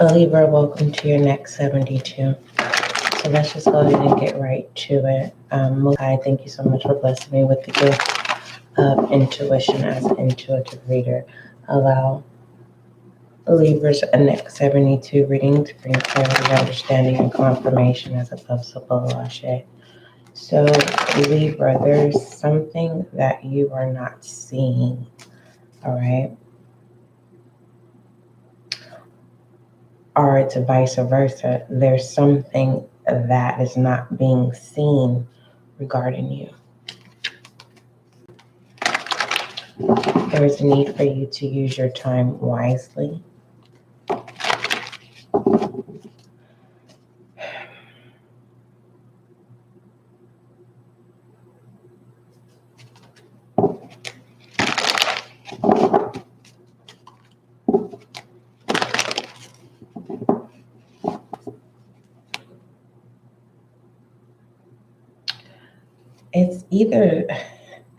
Libra, welcome to your next 72. So let's just go ahead and get right to it. Most High, thank you so much for blessing me with the gift of intuition as an intuitive reader. Allow Libra's next 72 reading to bring clarity, understanding, and confirmation as above, so below. Ashe. So, Libra, there's something that you are not seeing, all right? Or it's vice versa. There's something that is not being seen regarding you. There is a need for you to use your time wisely.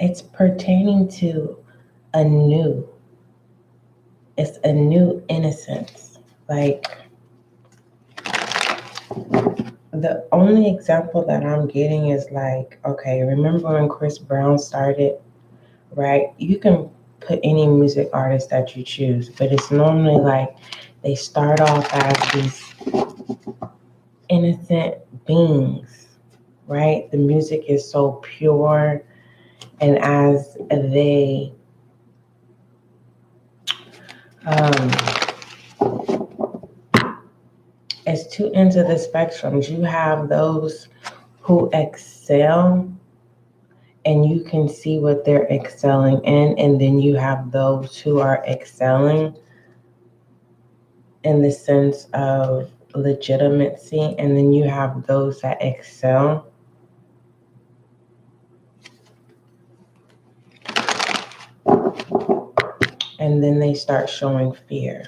It's pertaining to it's a new innocence. Like, the only example that I'm getting is like, okay, remember when Chris Brown started, right? You can put any music artist that you choose, but it's normally like they start off as these innocent beings, right? The music is so pure, and as they it's two ends of the spectrums. You have those who excel and you can see what they're excelling in, and then you have those who are excelling in the sense of legitimacy, and then you have those that excel and then they start showing fear.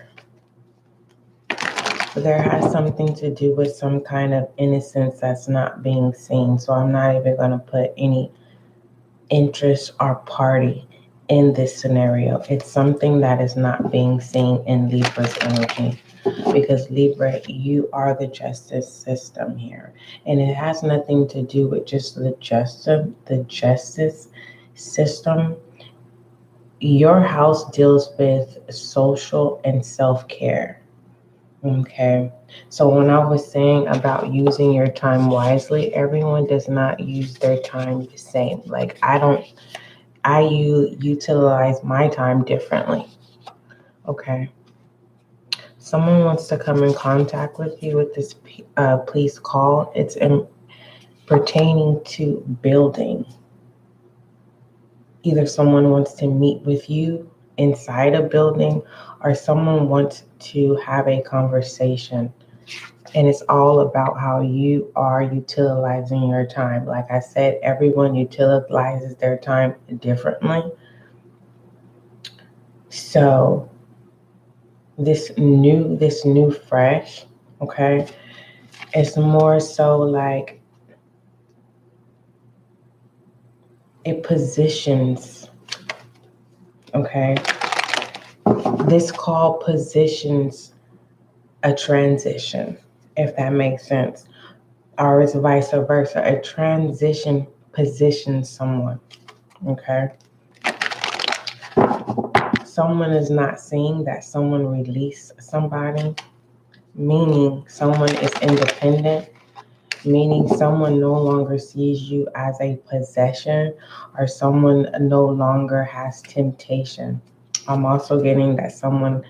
There has something to do with some kind of innocence that's not being seen. So I'm not even going to put any interest or party in this scenario. It's something that is not being seen in Libra's energy, because Libra, you are the justice system here. And it has nothing to do with just the justice system. Your house deals with social and self-care. Okay, so when I was saying about using your time wisely, everyone does not use their time the same. Like, I utilize my time differently. Okay, someone wants to come in contact with you with this, please call. It's pertaining to building. Either someone wants to meet with you inside a building, or someone wants to have a conversation. And it's all about how you are utilizing your time. Like I said, everyone utilizes their time differently. So this new fresh, okay, it's more so like it positions, okay? This call positions a transition, if that makes sense. Or it's vice versa. A transition positions someone, okay? Someone is not seeing that someone released somebody, meaning someone is independent, meaning someone no longer sees you as a possession, or someone no longer has temptation. I'm also getting that someone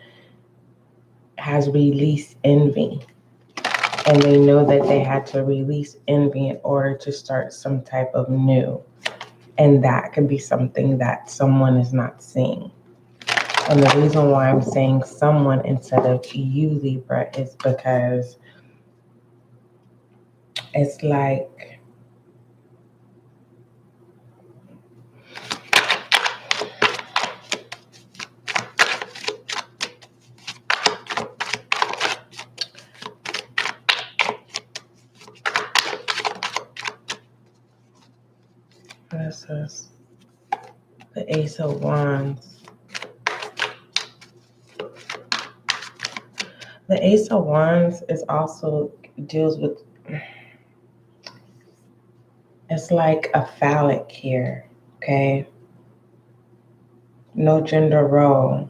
has released envy, and they know that they had to release envy in order to start some type of new. And that could be something that someone is not seeing. And the reason why I'm saying someone instead of you, Libra, is because it's like this is the Ace of Wands. The Ace of Wands is also deals with, it's like a phallic here, okay? No gender role.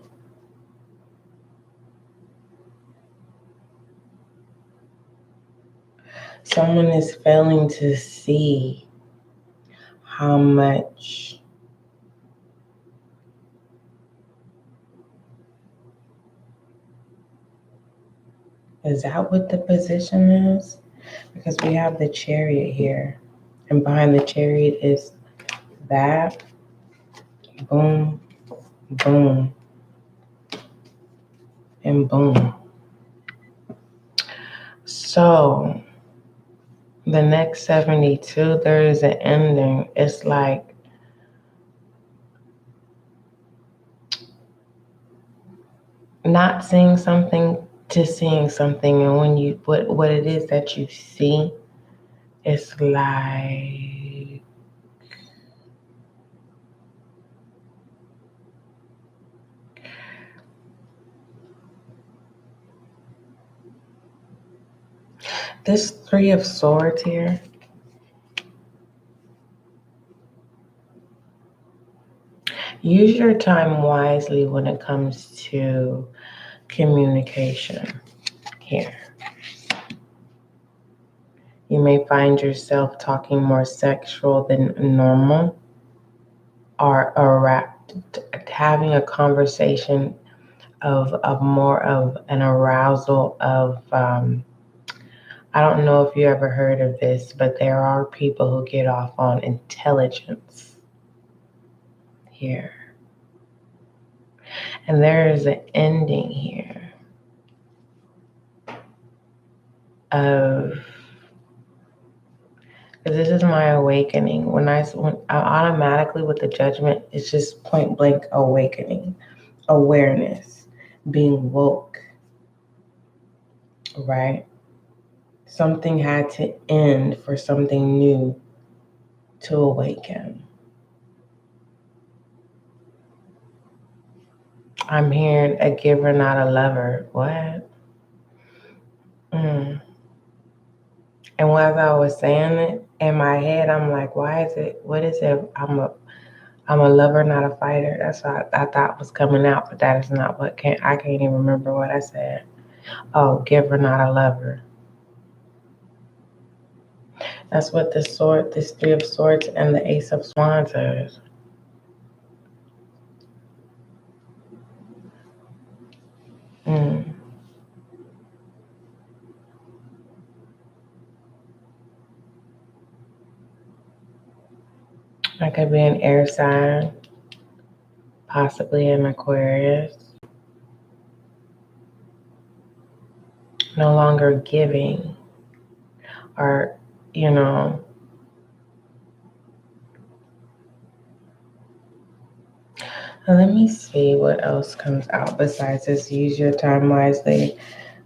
Someone is failing to see how much is that what the position is? Because we have the Chariot here, and behind the Chariot is that. Boom, boom, and boom. So the next 72, there is an ending. It's like not seeing something to seeing something, and when you what it is that you see, it's like this Three of Swords here. Use your time wisely when it comes to communication here. You may find yourself talking more sexual than normal, or having a conversation of more of an arousal of, I don't know if you ever heard of this, but there are people who get off on intelligence here. And there is an ending here of, this is my awakening. When I automatically with the Judgment, it's just point blank awakening, awareness, being woke, right? Something had to end for something new to awaken. I'm hearing a giver, not a lover. What? And as I was saying it in my head, I'm like, why is it? What is it? I'm a lover, not a fighter. That's what I thought was coming out, but that is not what I can't even remember what I said. Oh, giver, not a lover. That's what this Three of Swords and the Ace of Wands is. I could be an air sign, possibly an Aquarius. No longer giving, or, let me see what else comes out besides this. Use your time wisely,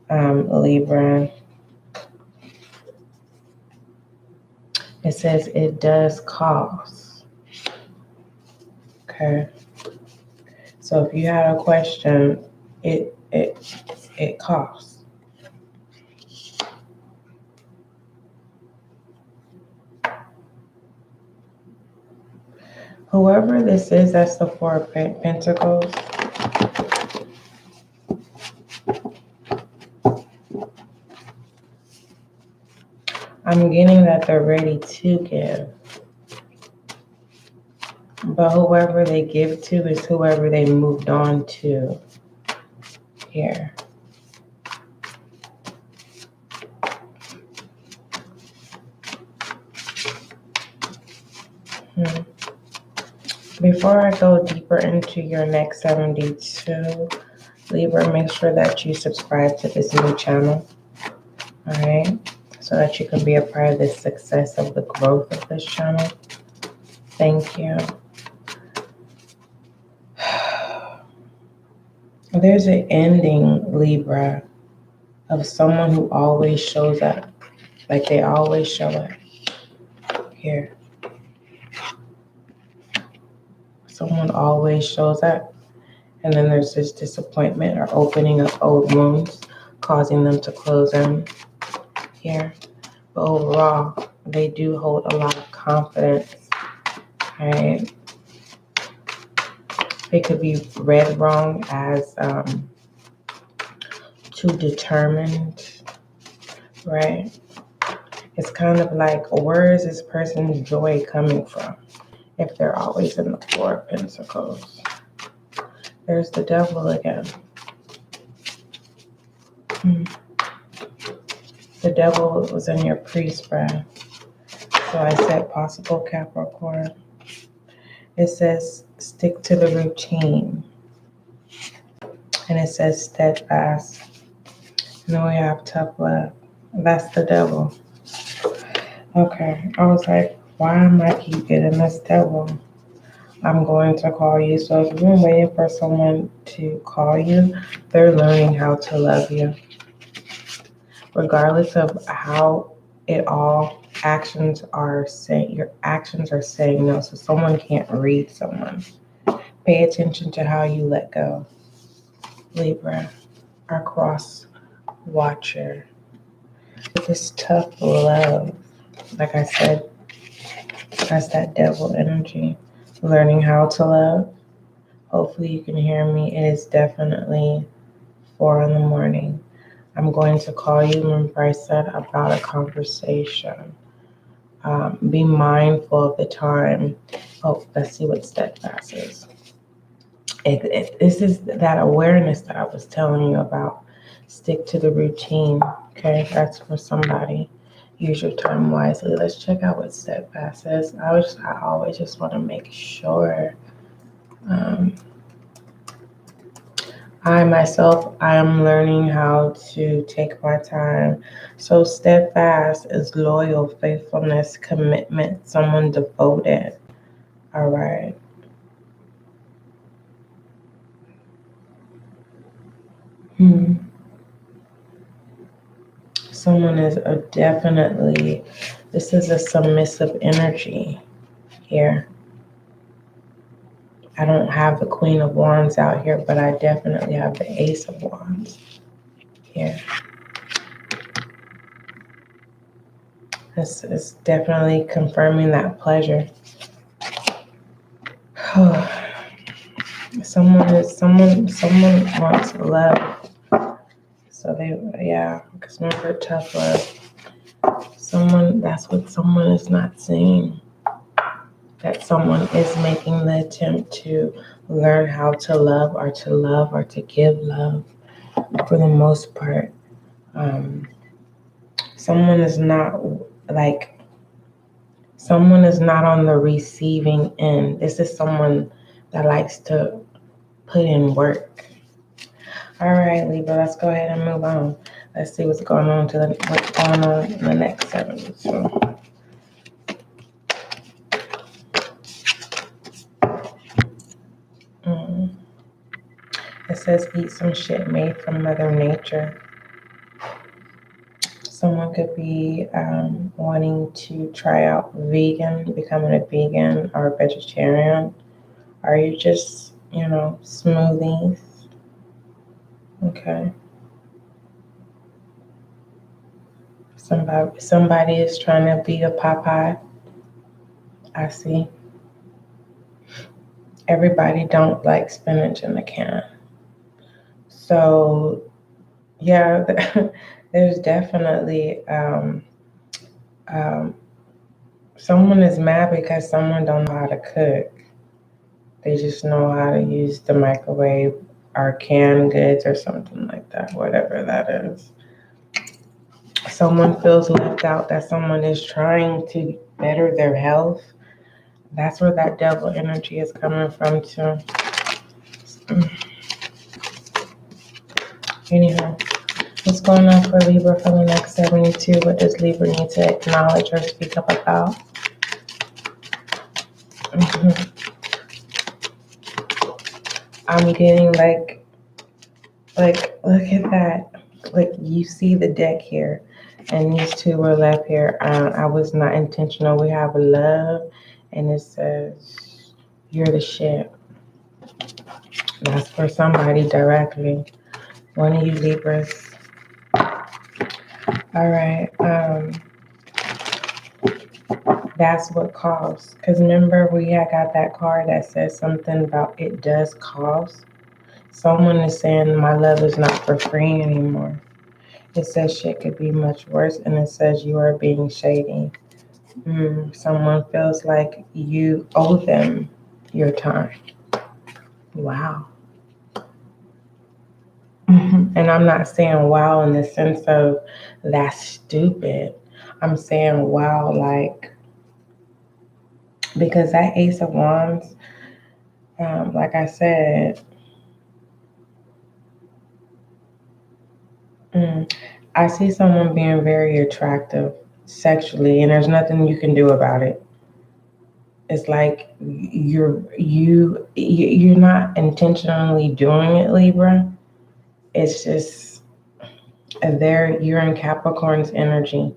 Libra. It says it does cost. Okay. So if you had a question, it costs. Whoever this is, that's the Four of Pentacles. I'm getting that they're ready to give. But whoever they give to is whoever they moved on to here. Before I go deeper into your next 72, Libra, make sure that you subscribe to this new channel. All right? So that you can be a part of the success of the growth of this channel. Thank you. There's an ending, Libra, of someone who always shows up. Like they always show up. Here. Someone always shows up. And then there's this disappointment or opening of old wounds, causing them to close in here. But overall, they do hold a lot of confidence, right? They could be read wrong as too determined, right? It's kind of like, where is this person's joy coming from if they're always in the Four of Pentacles? There's the Devil again. The Devil was in your pre-spread. So I said possible Capricorn. It says stick to the routine. And it says steadfast. And then we have tough love. That's the Devil. Okay. I was like, why am I keep getting this Devil? I'm going to call you. So if you've been waiting for someone to call you, they're learning how to love you. Regardless of how it all actions are saying, your actions are saying no. So someone can't read someone. Pay attention to how you let go. Libra, our cross watcher. This tough love, like I said, that's that Devil energy. Learning how to love. Hopefully you can hear me. It is definitely 4 a.m. I'm going to call you, remember I said, about a conversation. Be mindful of the time. Oh, let's see what steadfast is. This is that awareness that I was telling you about. Stick to the routine. Okay, that's for somebody. Use your time wisely. Let's check out what steadfast is. I always just want to make sure. I myself, I am learning how to take my time. So steadfast is loyal, faithfulness, commitment, someone devoted. All right. Someone is definitely, this is a submissive energy here. I don't have the Queen of Wands out here, but I definitely have the Ace of Wands here. This is definitely confirming that pleasure. Someone wants love. So because remember, tough love. That's what someone is not seeing. That someone is making the attempt to learn how to love or to give love for the most part. Someone is not on the receiving end. This is someone that likes to put in work. All right, Libra, let's go ahead and move on. Let's see what's going on in the next 7 weeks. So, it says eat some shit made from Mother Nature. Someone could be wanting to try out becoming a vegan or a vegetarian. Or you just, smoothies. Okay. Somebody is trying to be a Popeye. I see. Everybody don't like spinach in the can. So, yeah, there's definitely someone is mad because someone don't know how to cook. They just know how to use the microwave or canned goods or something like that, whatever that is. Someone feels left out, that someone is trying to better their health. That's where that Devil energy is coming from too. Anyhow, what's going on for Libra for the next 72? What does Libra need to acknowledge or speak up about? I'm getting like, look at that. Like, you see the deck here, and these two were left here. I was not intentional. We have love, and it says, you're the shit. That's for somebody directly. One of you Libras. All right. That's what costs. Because remember, we had got that card that says something about it does cost. Someone is saying my love is not for free anymore. It says shit could be much worse, and it says you are being shady. Someone feels like you owe them your time. Wow. And I'm not saying wow in the sense of that's stupid. I'm saying wow, like, because that Ace of Wands, like I said, I see someone being very attractive sexually, and there's nothing you can do about it. It's like you're not intentionally doing it, Libra. It's just there. You're in Capricorn's energy.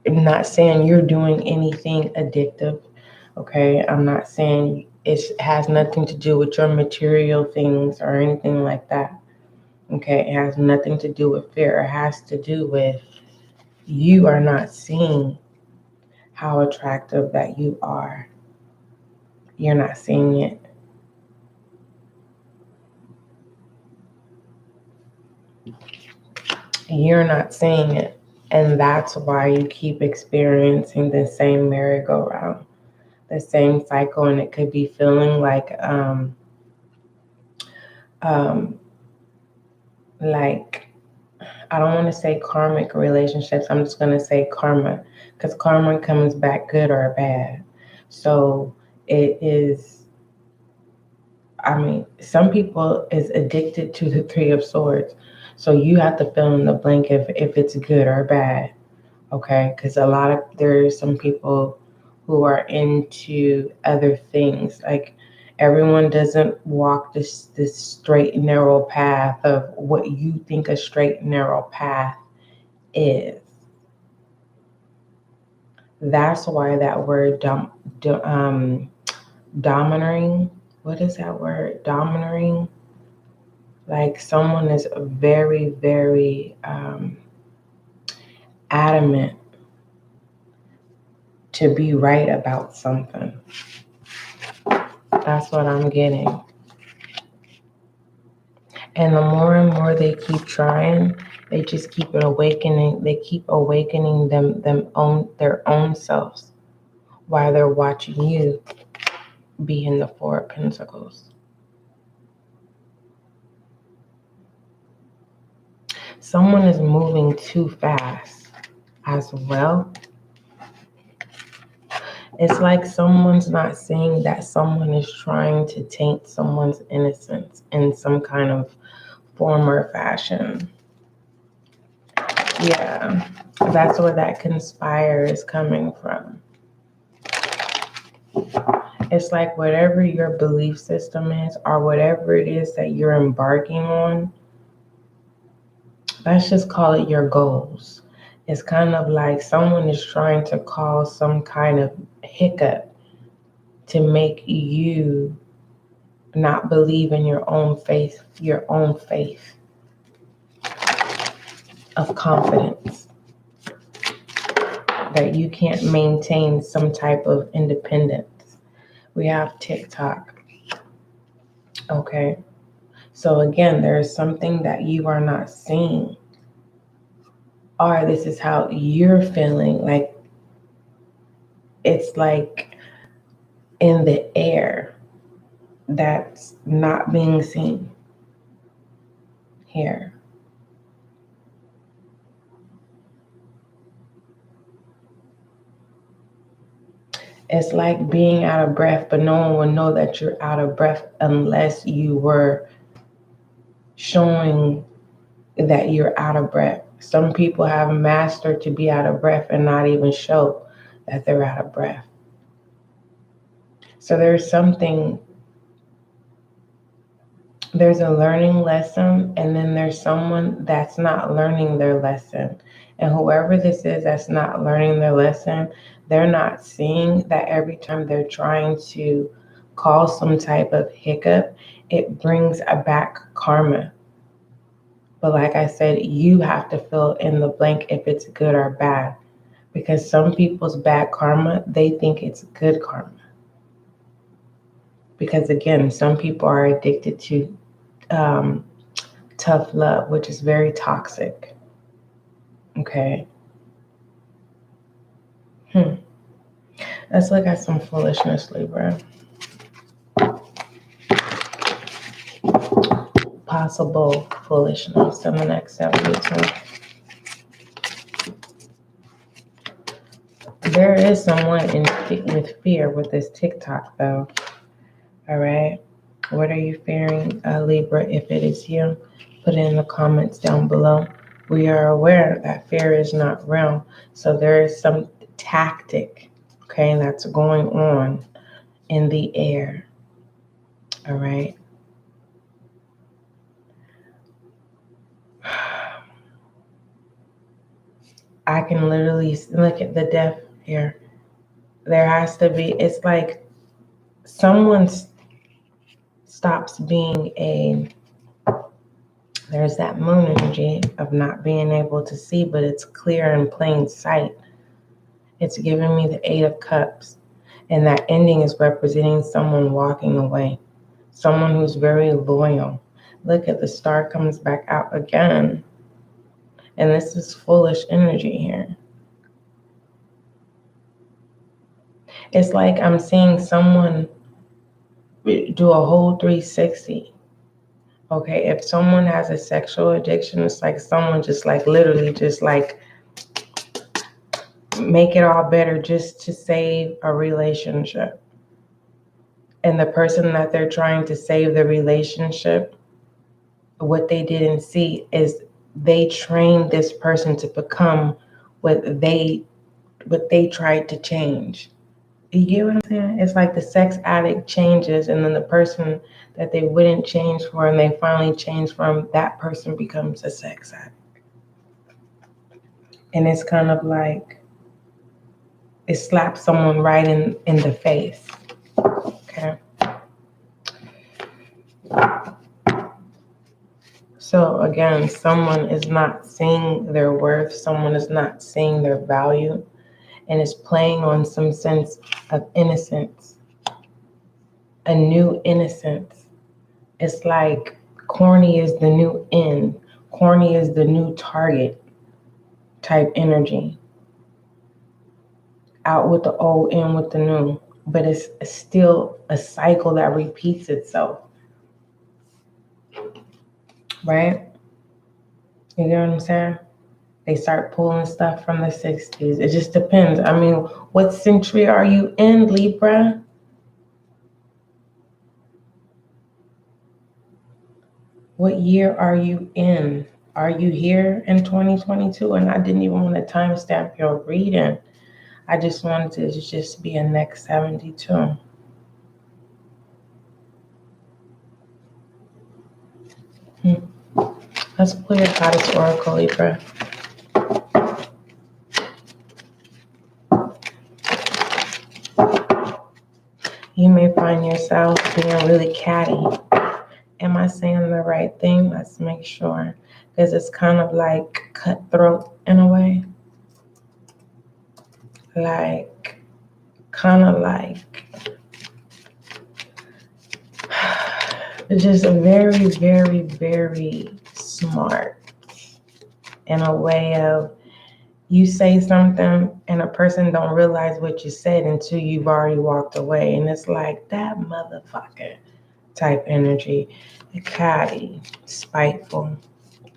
I'm not saying you're doing anything addictive. Okay, I'm not saying it has nothing to do with your material things or anything like that. Okay, it has nothing to do with fear. It has to do with you are not seeing how attractive that you are. You're not seeing it. You're not seeing it. And that's why you keep experiencing the same merry-go-round, the same cycle. And it could be feeling like I don't want to say karmic relationships. I'm just going to say karma, because karma comes back good or bad. So it is, I mean, some people is addicted to the Three of Swords. So you have to fill in the blank if it's good or bad. Okay, because there's some people who are into other things. Like everyone doesn't walk this straight and narrow path of what you think a straight and narrow path is. That's why that word domineering. What is that word? Domineering. Like someone is very, very adamant to be right about something. That's what I'm getting. And the more and more they keep trying, they just keep it awakening. They keep awakening their own selves while they're watching you be in the Four of Pentacles. Someone is moving too fast as well. It's like someone's not seeing that someone is trying to taint someone's innocence in some kind of form or fashion. Yeah, that's where that conspire is coming from. It's like whatever your belief system is or whatever it is that you're embarking on, let's just call it your goals. It's kind of like someone is trying to cause some kind of hiccup to make you not believe in your own faith of confidence that you can't maintain some type of independence. We have TikTok. Okay. So again, there's something that you are not seeing. Or this is how you're feeling. Like it's like in the air that's not being seen here. It's like being out of breath, but no one will know that you're out of breath unless you were showing that you're out of breath. Some people have mastered to be out of breath and not even show that they're out of breath. So there's a learning lesson, and then there's someone that's not learning their lesson. And whoever this is that's not learning their lesson, they're not seeing that every time they're trying to cause some type of hiccup, it brings back karma. But like I said, you have to fill in the blank if it's good or bad. Because some people's bad karma, they think it's good karma. Because again, some people are addicted to tough love, which is very toxic. Okay. Let's look at some foolishness, Libra. Possible foolishness in the next 72. There is someone with fear with this TikTok, though. All right. What are you fearing, Libra? If it is you, put it in the comments down below. We are aware that fear is not real. So there is some tactic, okay, that's going on in the air. All right. I can literally look at the death here. There has to be, it's like someone stops being there's that moon energy of not being able to see, but it's clear in plain sight. It's giving me the 8 of Cups. And that ending is representing someone walking away. Someone who's very loyal. Look at the star comes back out again. And this is foolish energy here. It's like I'm seeing someone do a whole 360. Okay, if someone has a sexual addiction, it's like someone just like literally just like make it all better just to save a relationship. And the person that they're trying to save the relationship, what they didn't see is they trained this person to become what they tried to change. You get what I'm saying? It's like the sex addict changes, and then the person that they wouldn't change for and they finally change from, that person becomes a sex addict. And it's kind of like it slaps someone right in the face. Okay. So again, someone is not seeing their worth, someone is not seeing their value, and is playing on some sense of innocence, a new innocence. It's like corny is the new end, corny is the new target type energy. Out with the old, in with the new, but it's still a cycle that repeats itself. Right? You get what I'm saying? They start pulling stuff from the 60s. It just depends. I mean, what century are you in, Libra? What year are you in? Are you here in 2022? And I didn't even want to timestamp your reading. I just wanted to just be a next 72. Let's pull your Goddess Oracle, Libra. You may find yourself being really catty. Am I saying the right thing? Let's make sure. Because it's kind of like cutthroat in a way. Like, kind of like, just very, very, very smart in a way of you say something and a person don't realize what you said until you've already walked away. And it's like that motherfucker type energy. Catty, spiteful,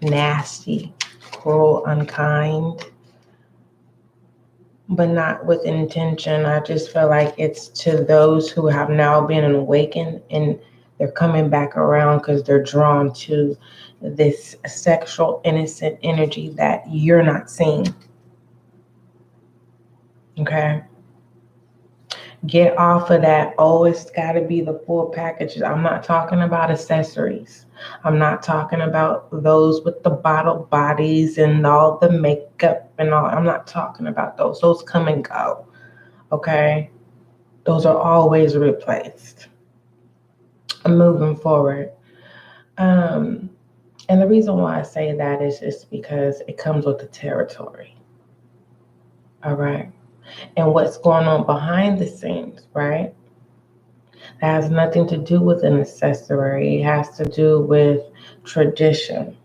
nasty, cruel, unkind, but not with intention. I just feel like it's to those who have now been awakened and they're coming back around because they're drawn to this sexual innocent energy that you're not seeing. Okay? Get off of that, oh, it's got to be the full package. I'm not talking about accessories. I'm not talking about those with the bottle bodies and all the makeup and all. I'm not talking about those. Those come and go, okay? Those are always replaced. I'm moving forward. And the reason why I say that is just because it comes with the territory. All right. And what's going on behind the scenes, right? That has nothing to do with an accessory. It has to do with tradition.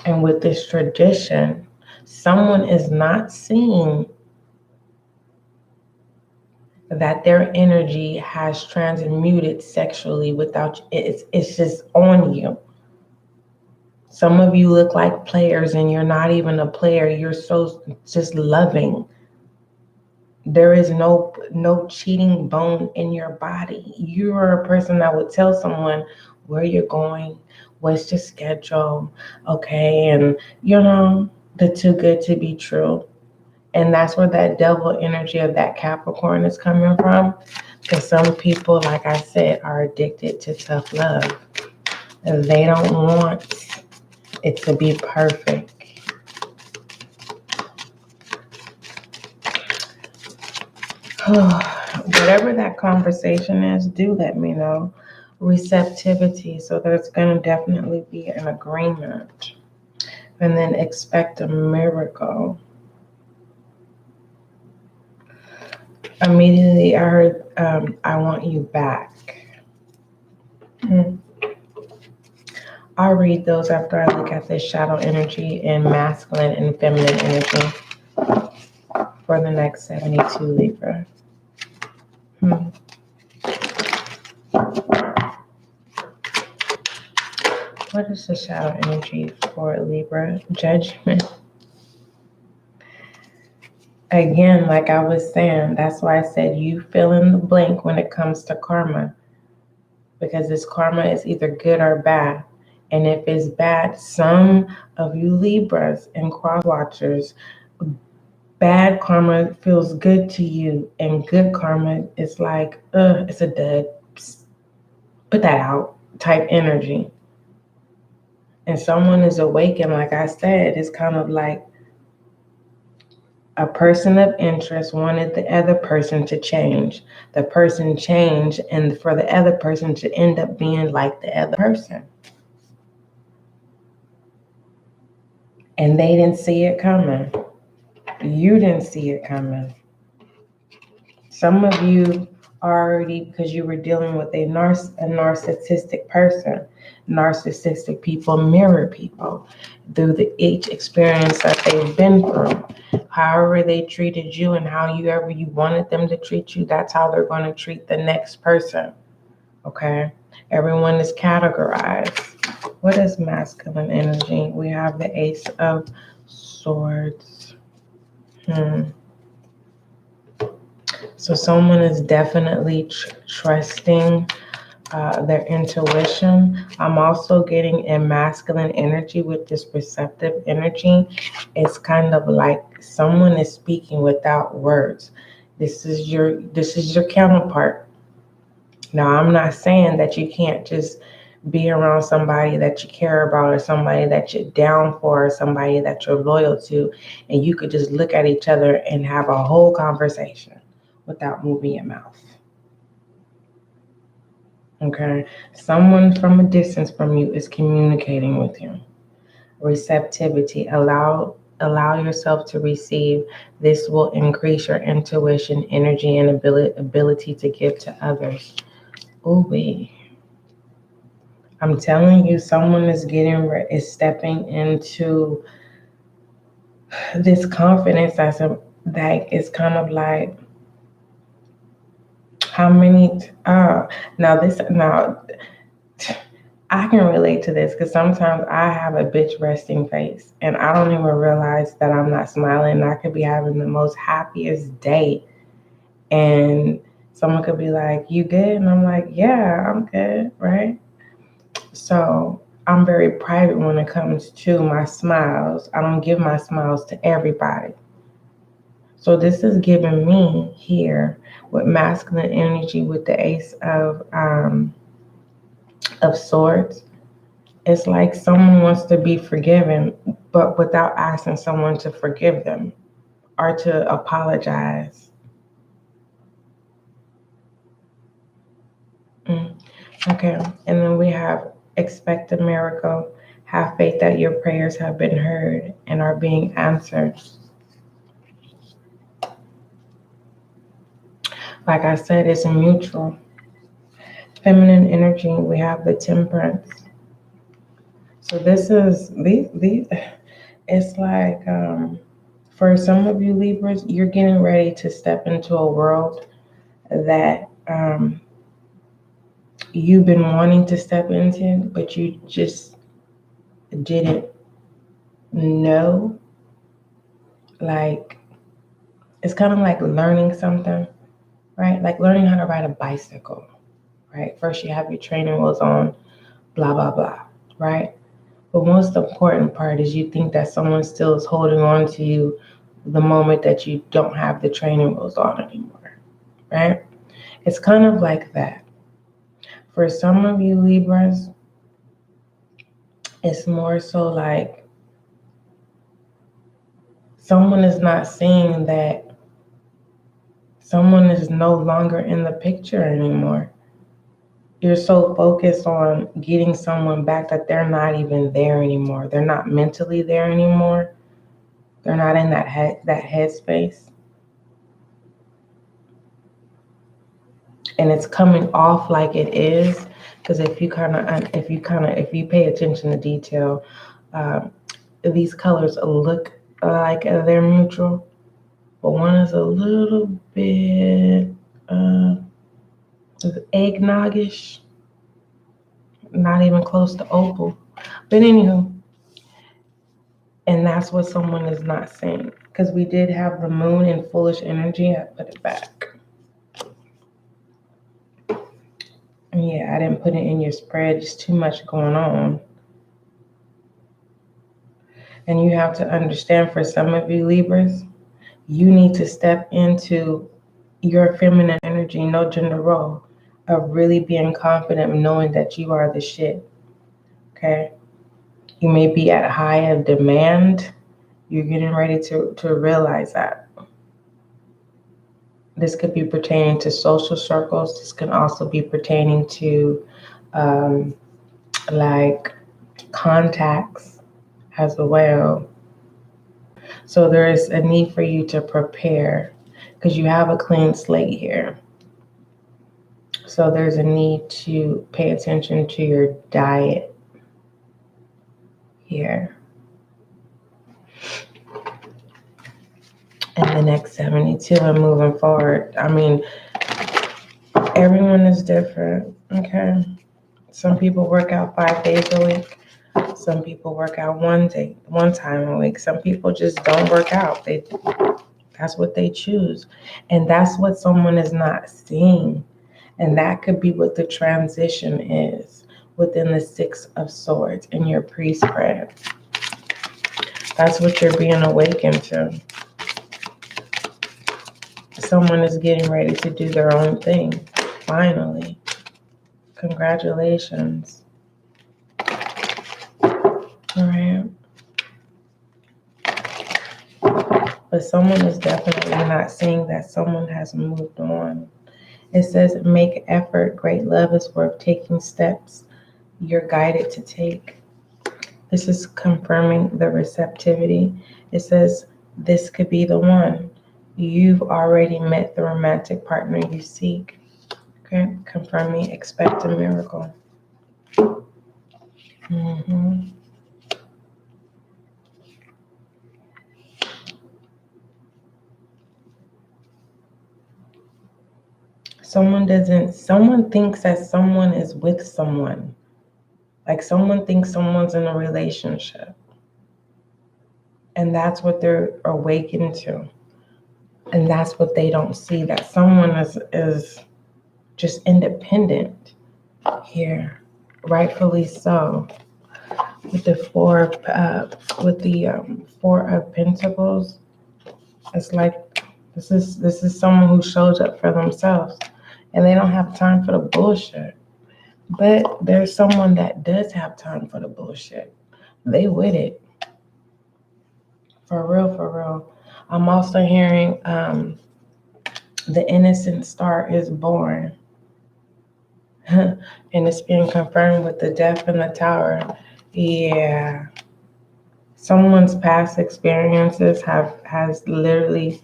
And with this tradition, someone is not seeing that their energy has transmuted sexually without it's just on you. Some of you look like players and you're not even a player. You're so just loving. There is no cheating bone in your body. You're a person that would tell someone where you're going, what's your schedule, okay, and the too good to be true. And that's where that devil energy of that Capricorn is coming from. Because some people, like I said, are addicted to tough love. And they don't want it to be perfect. Whatever that conversation is, do let me know. Receptivity. So there's going to definitely be an agreement. And then expect a miracle. Immediately, I heard, I want you back. I'll read those after I look at this shadow energy and masculine and feminine energy for the next 72 Libra. What is the shadow energy for Libra? Judgment. Again, like I was saying, that's why I said you fill in the blank when it comes to karma. Because this karma is either good or bad. And if it's bad, some of you Libras and cross watchers, bad karma feels good to you, and good karma is like, it's a dud. Psst, put that out type energy. And someone is awakened, like I said, it's kind of like a person of interest wanted the other person to change. The person changed, and for the other person to end up being like the other person. And they didn't see it coming. You didn't see it coming. Some of you already, because you were dealing with a narcissistic person. Narcissistic people mirror people through each experience that they've been through. However they treated you and however you wanted them to treat you, that's how they're going to treat the next person. Okay? Everyone is categorized. What is masculine energy? We have the Ace of Swords. So someone is definitely trusting their intuition. I'm also getting a masculine energy with this receptive energy. It's kind of like someone is speaking without words. This is your counterpart. Now, I'm not saying that you can't just be around somebody that you care about or somebody that you're down for or somebody that you're loyal to, and you could just look at each other and have a whole conversation without moving your mouth. Okay? Someone from a distance from you is communicating with you. Receptivity. Allow yourself to receive. This will increase your intuition, energy, and ability to give to others. Ooh-wee. I'm telling you, someone is stepping into this confidence that is kind of like, how many, now I can relate to this because sometimes I have a bitch resting face and I don't even realize that I'm not smiling. I could be having the most happiest day and someone could be like, you good? And I'm like, yeah, I'm good, right? So I'm very private when it comes to my smiles. I don't give my smiles to everybody. So this is giving me here with masculine energy with the Ace of Swords. It's like someone wants to be forgiven, but without asking someone to forgive them or to apologize. Okay, and then we have Expect a miracle. Have faith that your prayers have been heard and are being answered. Like I said, it's mutual. Feminine energy, we have the Temperance. So this is these it's like for some of you Libras, you're getting ready to step into a world that you've been wanting to step into, but you just didn't know. Like, it's kind of like learning something, right? Like learning how to ride a bicycle, right? First you have your training wheels on, blah, blah, blah, right? But most important part is you think that someone still is holding on to you the moment that you don't have the training wheels on anymore, right? It's kind of like that. For some of you Libras, it's more so like someone is not seeing that someone is no longer in the picture anymore. You're so focused on getting someone back that they're not even there anymore. They're not mentally there anymore. They're not in that headspace. And it's coming off like it is, because if you pay attention to detail, these colors look like they're mutual, but one is a little bit eggnoggish, not even close to opal. But anywho, and that's what someone is not seeing, because we did have the moon in foolish energy. I put it back. Yeah, I didn't put it in your spread. Just too much going on. And you have to understand, for some of you Libras, you need to step into your feminine energy, no gender role, of really being confident, knowing that you are the shit. Okay? You may be at high of demand. You're getting ready to realize that. This could be pertaining to social circles. This can also be pertaining to like contacts as well. So there is a need for you to prepare, because you have a clean slate here. So there's a need to pay attention to your diet here. And the next 72 and moving forward. I mean, everyone is different, okay? Some people work out 5 days a week. Some people work out one time a week. Some people just don't work out. That's what they choose. And that's what someone is not seeing. And that could be what the transition is within the 6 of Swords in your pre-spread. That's what you're being awakened to. Someone is getting ready to do their own thing, finally. Congratulations. All right. But someone is definitely not seeing that someone has moved on. It says, make effort. Great love is worth taking steps you're guided to take. This is confirming the receptivity. It says, this could be the one. You've already met the romantic partner you seek. Okay, confirming, expect a miracle. Someone thinks that someone is with someone. Like someone thinks someone's in a relationship. And that's what they're awakened to. And that's what they don't see, that someone is just independent here. Rightfully so. With the Four of Pentacles, it's like this is someone who shows up for themselves, and they don't have time for the bullshit. But there's someone that does have time for the bullshit. They with it. For real, for real. I'm also hearing the innocent star is born. And it's being confirmed with the Death and the Tower. Yeah. Someone's past experiences has literally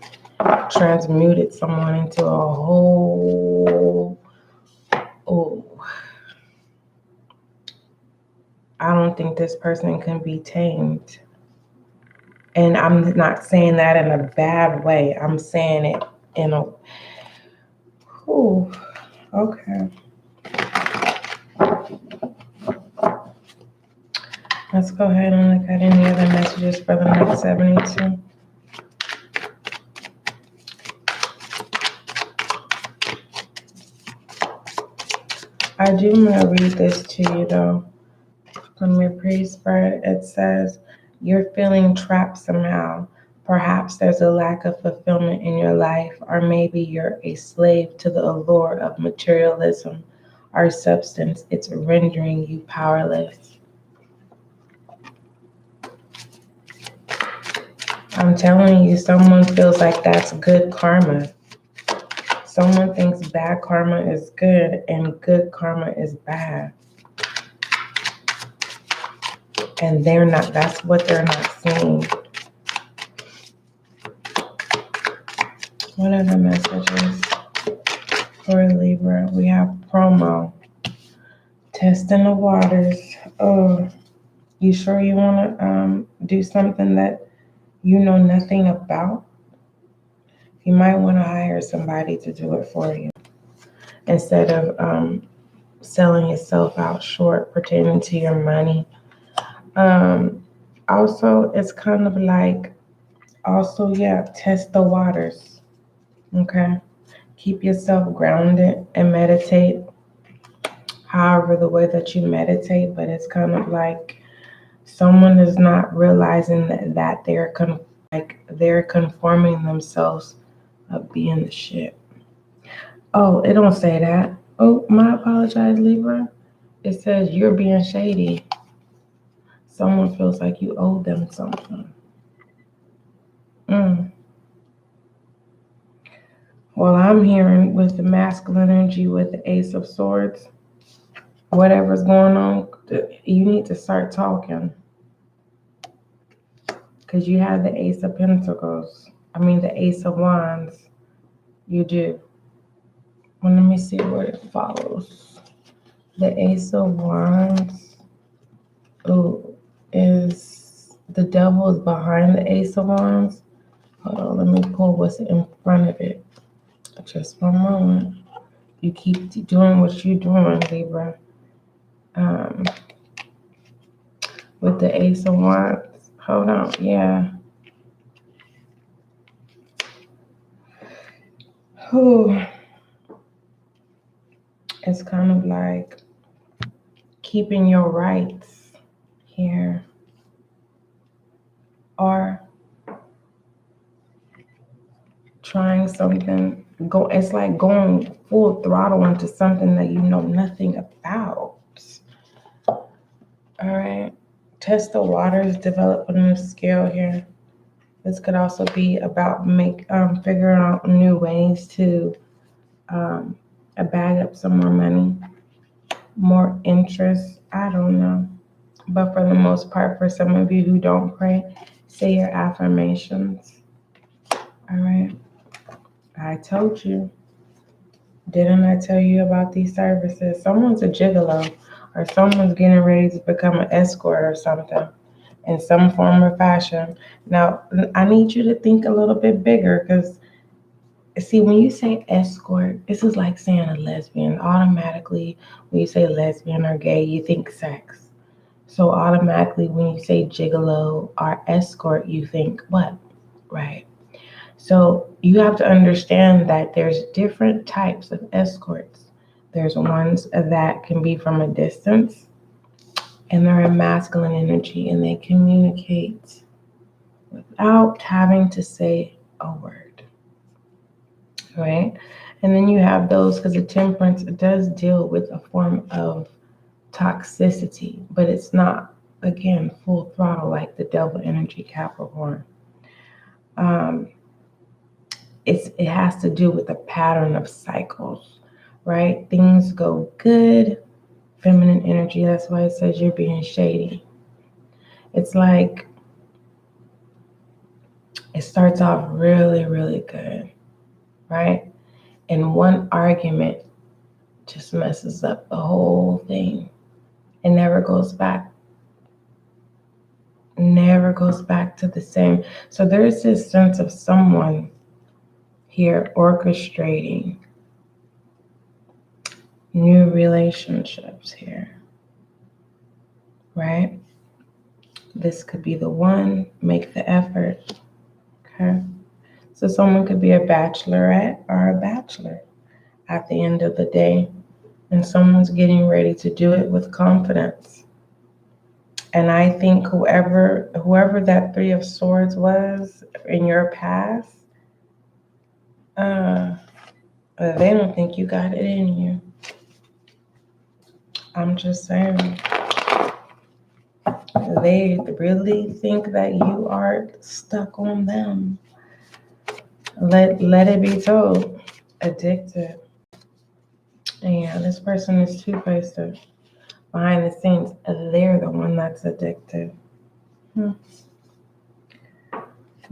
transmuted someone into a whole. Oh, I don't think this person can be tamed. And I'm not saying that in a bad way. I'm saying it in a. Ooh, okay. Let's go ahead and look at any other messages for the next 72. I do want to read this to you though. From your praise spread, it says, you're feeling trapped somehow. Perhaps there's a lack of fulfillment in your life, or maybe you're a slave to the allure of materialism or substance. It's rendering you powerless. I'm telling you, someone feels like that's good karma. Someone thinks bad karma is good and good karma is bad. And they're not, that's what they're not seeing. What are the messages for Libra? We have promo. Testing the waters. Oh, you sure you want to do something that you know nothing about? You might want to hire somebody to do it for you instead of selling yourself out short, pertaining to your money. Also, it's kind of like, test the waters. Okay. Keep yourself grounded and meditate. However, the way that you meditate, but it's kind of like someone is not realizing that they're conforming themselves of being the shit. Oh, it don't say that. Oh, my apologize, Libra. It says you're being shady. Someone feels like you owe them something. Well, I'm hearing with the masculine energy with the Ace of Swords, whatever's going on, you need to start talking. Because you have the Ace of Pentacles. The Ace of Wands. You do. Well, let me see what it follows. The Ace of Wands. Ooh, is the Devil is behind the Ace of Wands. Hold on, let me pull what's in front of it. Just one moment. You keep doing what you're doing, Libra. With the Ace of Wands. Hold on, yeah. Ooh. It's kind of like keeping your rights here. Or trying something. It's like going full throttle into something that you know nothing about. All right. Test the waters, develop a new skill here. This could also be about figuring out new ways to bag up some more money, more interest. I don't know. But for the most part, for some of you who don't pray, say your affirmations. All right. I told you. Didn't I tell you about these services? Someone's a gigolo, or someone's getting ready to become an escort or something in some form or fashion. Now, I need you to think a little bit bigger, because see, when you say escort, this is like saying a lesbian. Automatically, when you say lesbian or gay, you think sex. So automatically, when you say gigolo or escort, you think what? Right. So you have to understand that there's different types of escorts. There's ones that can be from a distance, and they're in masculine energy, and they communicate without having to say a word. Right? And then you have those, because the temperance does deal with a form of toxicity, but it's not, again, full throttle like the devil energy Capricorn. It has to do with a pattern of cycles. right? Things go good. Feminine energy, that's why it says you're being shady. It's like it starts off really, really good, right? And one argument just messes up the whole thing. It never goes back. Never goes back to the same. So there's this sense of someone here orchestrating new relationships here, right? This could be the one, make the effort, okay? So someone could be a bachelorette or a bachelor at the end of the day, and someone's getting ready to do it with confidence. And I think whoever that Three of Swords was in your past, they don't think you got it in you. I'm just saying. They really think that you are stuck on them. Let it be told. Addicted. And yeah, this person is two-faced. Behind the scenes, they're the one that's addicted.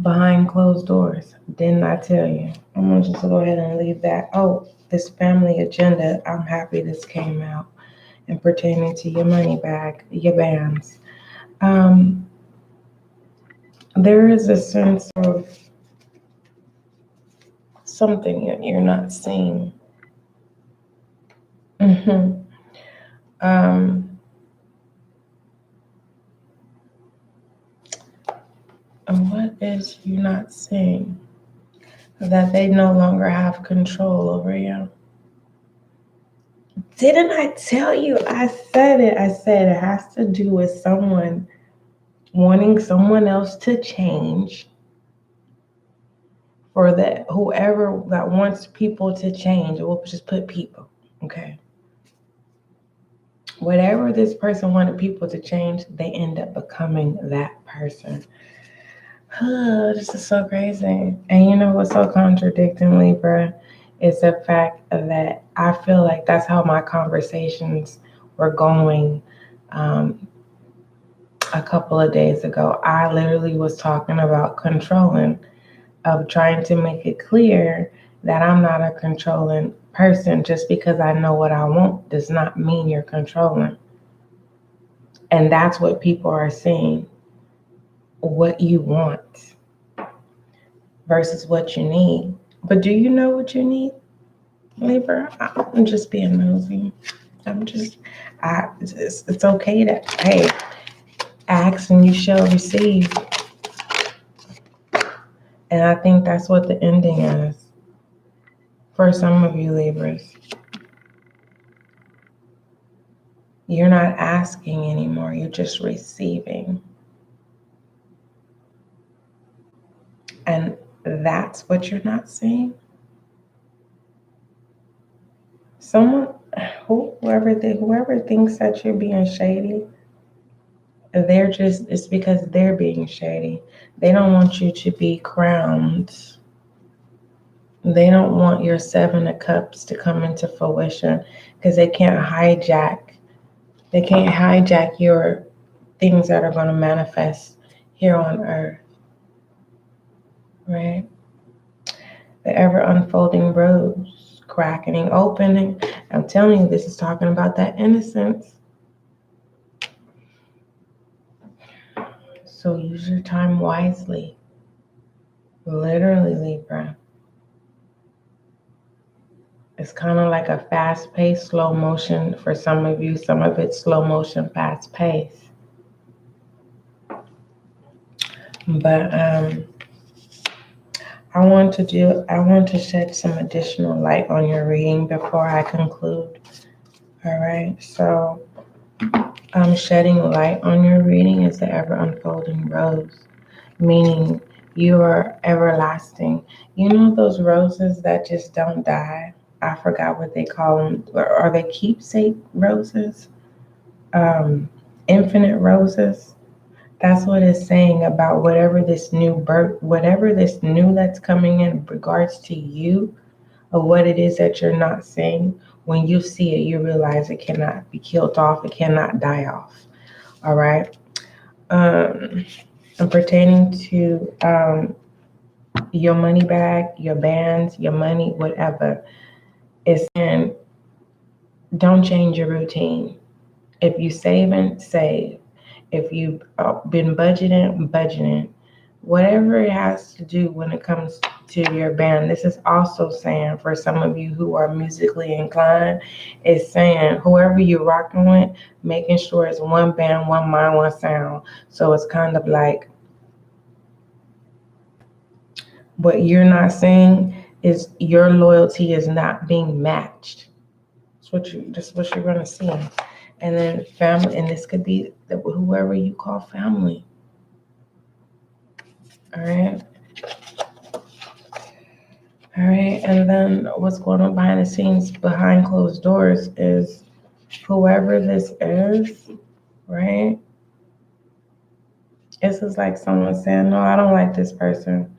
Behind closed doors. Didn't I tell you? I'm going to just go ahead and leave that. Oh, this family agenda. I'm happy this came out. And pertaining to your money bag, your bands. There is a sense of something that you're not seeing. And what is you not seeing? That they no longer have control over you. Didn't I tell you? I said it. I said it has to do with someone wanting someone else to change. For that, whoever that wants people to change, we'll just put people, okay? Whatever this person wanted people to change, they end up becoming that person. This is so crazy. And you know what's so contradicting, Libra? Is the fact that I feel like that's how my conversations were going a couple of days ago. I literally was talking about controlling, of trying to make it clear that I'm not a controlling person. Just because I know what I want does not mean you're controlling. And that's what people are saying. What you want versus what you need. But do you know what you need, Libra? I'm just being nosy. It's okay to, hey, ask and you shall receive. And I think that's what the ending is for some of you Libras. You're not asking anymore. You're just receiving. And that's what you're not seeing. Whoever thinks that you're being shady, it's because they're being shady. They don't want you to be crowned. They don't want your Seven of Cups to come into fruition because they can't hijack your things that are going to manifest here on earth. Right? The ever unfolding rose, cracking, opening. I'm telling you, this is talking about that innocence. So use your time wisely. Literally, Libra. It's kind of like a fast-paced, slow motion for some of you. Some of it's slow motion, fast-paced. But I want to shed some additional light on your reading before I conclude. All right, so shedding light on your reading is the ever unfolding rose, meaning you are everlasting. You know those roses that just don't die? I forgot what they call them. Are they keepsake roses? Infinite roses? That's what it's saying about whatever this new that's coming in regards to you, of what it is that you're not seeing, when you see it, you realize it cannot be killed off. It cannot die off. All right. And pertaining to your money bag, your bands, your money, whatever, it's in. Don't change your routine. If you saving, save. If you've been budgeting. Whatever it has to do when it comes to your band. This is also saying for some of you who are musically inclined, it's saying whoever you're rocking with, making sure it's one band, one mind, one sound. So it's kind of like what you're not saying is your loyalty is not being matched. That's what you're gonna see. And then family, and this could be whoever you call family. All right. All right. And then what's going on behind the scenes, behind closed doors, is whoever this is, right? This is like someone saying, no, I don't like this person.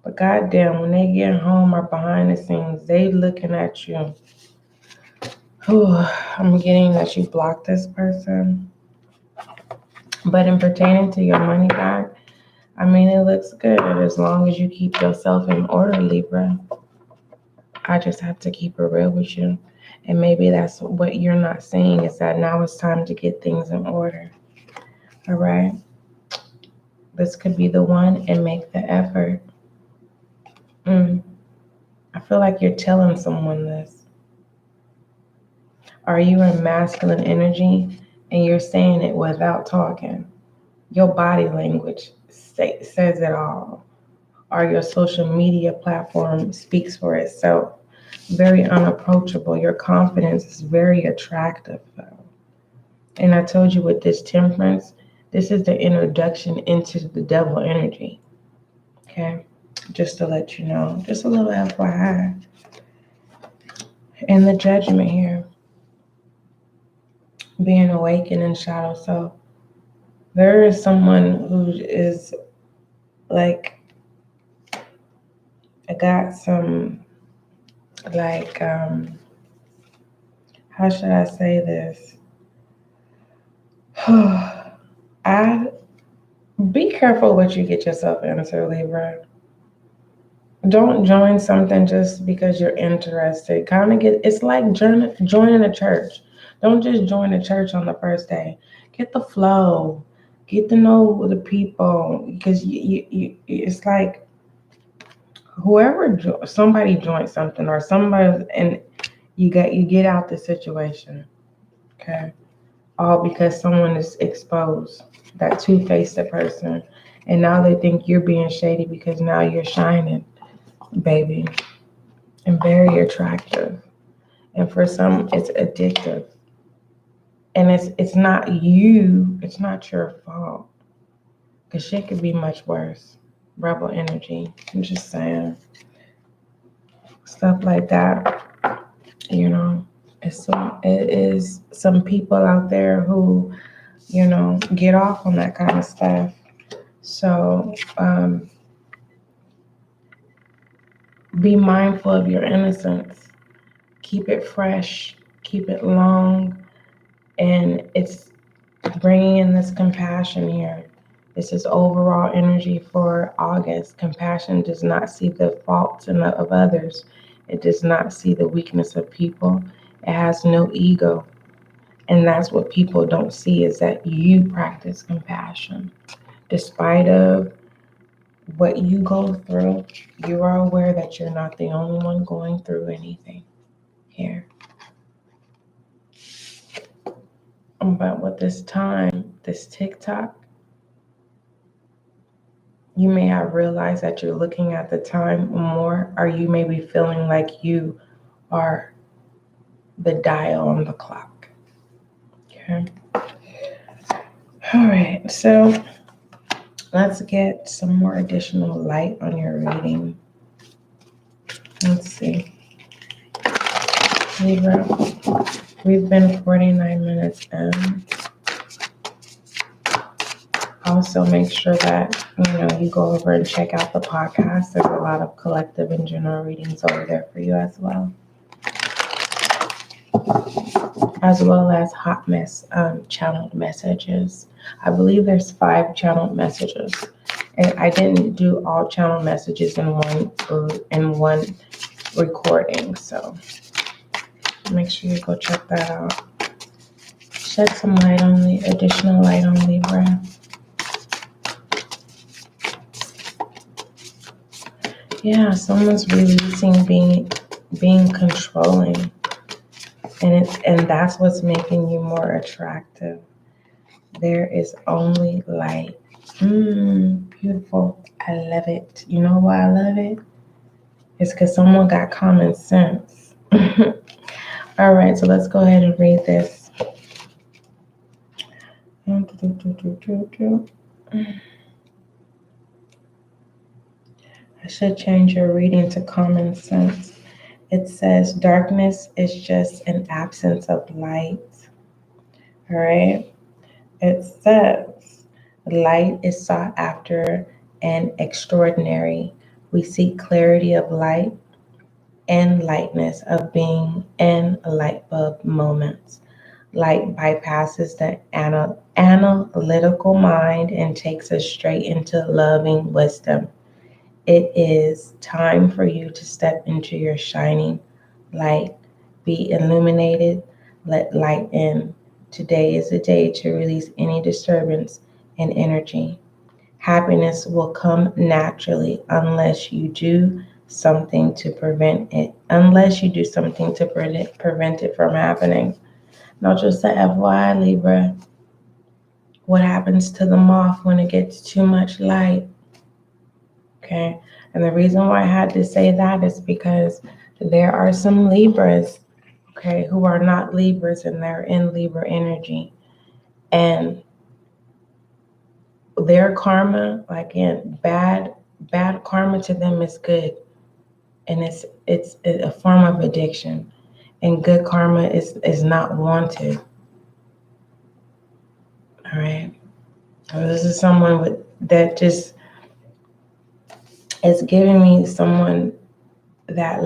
But goddamn, when they get home or behind the scenes, they looking at you. I'm getting that you blocked this person. But in pertaining to your money back, I mean, it looks good as long as you keep yourself in order, Libra. I just have to keep it real with you. And maybe that's what you're not seeing, is that now it's time to get things in order. All right? This could be the one, and make the effort. I feel like you're telling someone this. Are you in masculine energy and you're saying it without talking? Your body language says it all. Or your social media platform speaks for itself. Very unapproachable. Your confidence is very attractive, though. And I told you with this temperance, this is the introduction into the devil energy. Okay? Just to let you know. Just a little FYI. And the judgment here. Being awakened in shadow self. There is someone who is like, I got some, like, how should I say this? Be careful what you get yourself into, Libra. Don't join something just because you're interested. It's like joining a church. Don't just join a church on the first day. Get the flow. Get to know the people, because it's like somebody joined something or somebody, and you get out the situation. Okay, all because someone is exposed, that two-faced person, and now they think you're being shady because now you're shining, baby, and very attractive, and for some it's addictive. And it's not you, it's not your fault. Because shit could be much worse. Rebel energy. I'm just saying. Stuff like that. You know, it is some people out there who, get off on that kind of stuff. So be mindful of your innocence. Keep it fresh. Keep it long. And it's bringing in this compassion here. This is overall energy for August. Compassion does not see the faults of others. It does not see the weakness of people. It has no ego. And that's what people don't see, is that you practice compassion. Despite of what you go through, you are aware that you're not the only one going through anything here. But with this time, this TikTok, you may have realized that you're looking at the time more, or you may be feeling like you are the dial on the clock. Okay. All right. So let's get some more additional light on your reading. Let's see. Libra, we've been 49 minutes in. Also, make sure that you go over and check out the podcast. There's a lot of collective and general readings over there for you as well. as well as channeled messages. I believe there's 5 channeled messages, and I didn't do all channel messages in one recording, so make sure you go check that out. Shed some light on the additional light on Libra. Yeah, someone's releasing being controlling, and that's what's making you more attractive. There is only light. Beautiful. I love it. You know why I love it? It's because someone got common sense. All right, so let's go ahead and read this. I should change your reading to common sense. It says darkness is just an absence of light. All right. It says light is sought after and extraordinary. We seek clarity of light and lightness of being in light bulb moments. Light bypasses the analytical mind and takes us straight into loving wisdom. It is time for you to step into your shining light. Be illuminated. Let light in. Today is the day to release any disturbance and energy. Happiness will come naturally unless you do something to prevent it. Unless you do something to prevent it from happening. Now, just a FYI, Libra, what happens to the moth when it gets too much light? Okay, and the reason why I had to say that is because there are some Libras, okay, who are not Libras and they're in Libra energy. And their karma, again, bad karma to them is good. And it's a form of addiction. And good karma is not wanted. All right. So this is someone that just is giving me someone that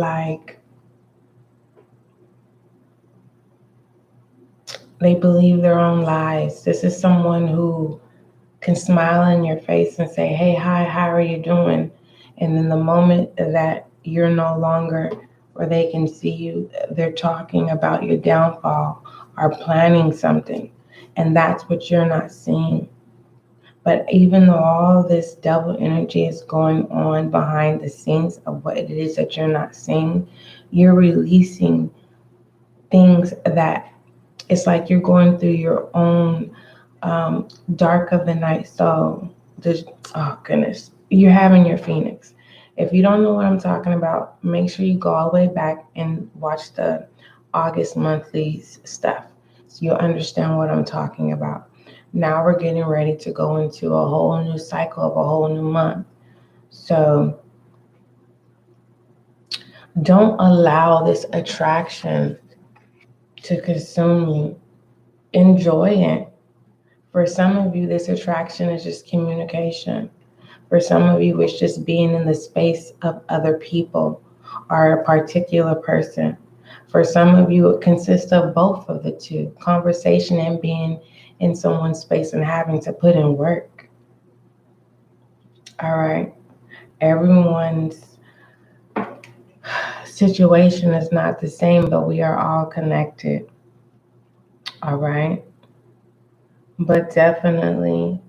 they believe their own lies. This is someone who can smile in your face and say, hey, hi, how are you doing? And then the moment that you're no longer, or they can see you, they're talking about your downfall or planning something. And that's what you're not seeing. But even though all this devil energy is going on behind the scenes of what it is that you're not seeing, you're releasing things that it's like you're going through your own dark of the night soul. Oh goodness, you're having your phoenix. If you don't know what I'm talking about, make sure you go all the way back and watch the August monthlies stuff, so you'll understand what I'm talking about. Now we're getting ready to go into a whole new cycle of a whole new month. So don't allow this attraction to consume you. Enjoy it. For some of you, this attraction is just communication. For some of you, it's just being in the space of other people or a particular person. For some of you, it consists of both of the two, conversation and being in someone's space and having to put in work. All right. Everyone's situation is not the same, but we are all connected. All right. But definitely,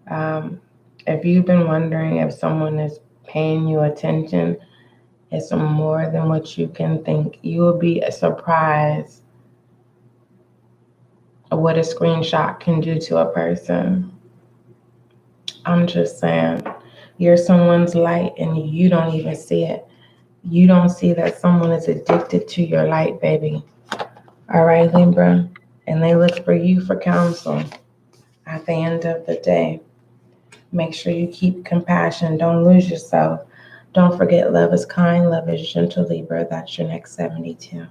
if you've been wondering if someone is paying you attention, it's more than what you can think. You will be surprised what a screenshot can do to a person. I'm just saying, you're someone's light and you don't even see it. You don't see that someone is addicted to your light, baby. All right, Libra? And they look for you for counsel at the end of the day. Make sure you keep compassion. Don't lose yourself. Don't forget, love is kind, love is gentle, Libra. That's your next 72.